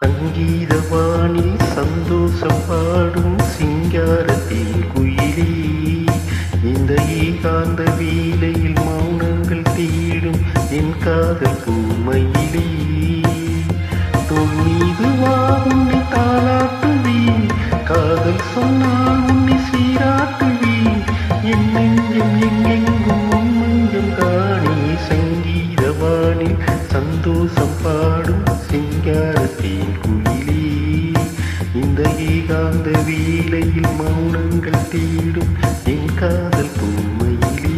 சங்கீதவானில் சந்தோஷம் பாடும் சிங்காரத்தின் குயிலே, இந்த ஏகாந்த வீலையில் மௌனங்கள் தேடும் என் காதல் பூமையிலே, தோள் மீது வா உன்னை தாளாட்டுவேன், காதல் சொன்னால் உன்னை சீராட்டுவேன், என் நெஞ்சம் எங்கெங்கும் உன் மஞ்சம் காணே. சங்கீதவானில் சந்தோஷம் பாடும் சிங்காரத்தின் குயிலே, இந்த ஏகாந்த வேளையில் மௌனங்கள் தேடும் என் காதல் பூமையிலே.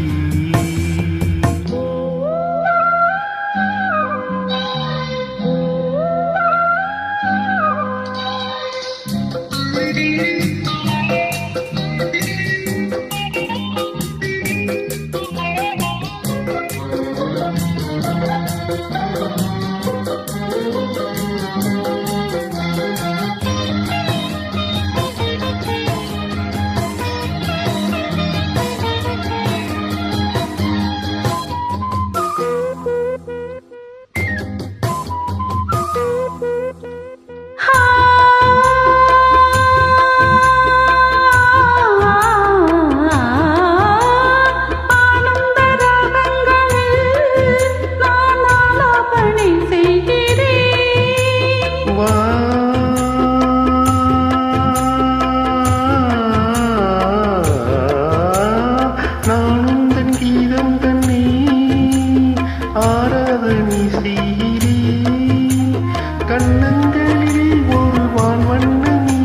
கண்ணங்களில் ஒரு வான் வண்ணமே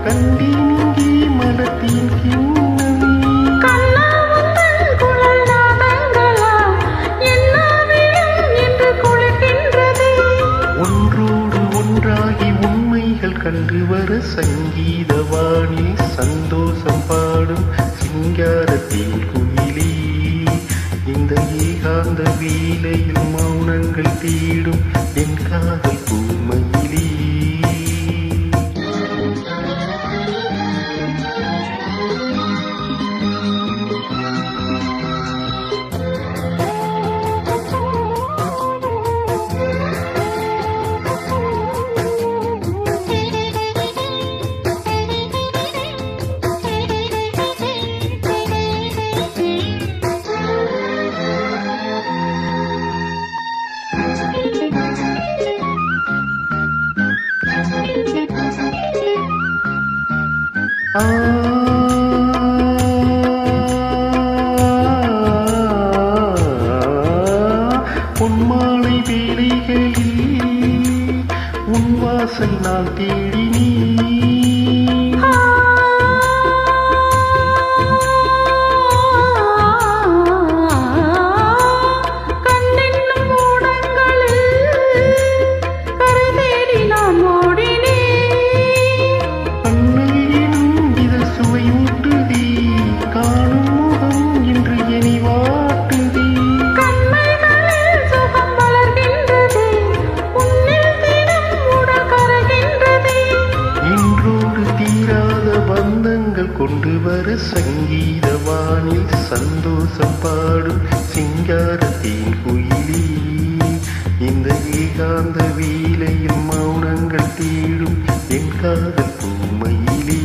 கண்டினிங்கே மனத்தின் கிண்ணமே, கண்ணாவங்கள் குழல் நாதங்களா எல்லாவிலும் என்று குளிக்கின்றது, ஒன்றோடு ஒன்றாகி உண்மைகள் கண்டு வர சங்கீதவானில் சந்தோஷம் பாடும் சிங்காரத்தின் குயிலே, இந்த ஏகாந்த வேளையில் மௌனங்கள் தேடும் என் காதல் பூமையிலே. பொன்மாலை வேளைகளில் உன் வாசல் நான் தேடினேன், கண்ணென்னும் ஊடங்களில் கரை தேடி நான் ஓடினேன், கண்ணையினும் இதழ் சுவையூட்டுதே, காணும் முகம் இன்று இனி வாட்டுதே, கண்மைகளில் சுகம் வளர்கின்றது, உன்னில் தினம் உடல் கரைகின்றது, இன்றோடு தீராத பந்தங்கள் கொண்டு வர சங்கீதவானில் சந்தோஷம் பாடும் சிங்காரத்தின் குயிலே, இந்த ஏகாந்த வேளையில் மௌனங்கள் தேடும் என் காதல் பூமையிலே.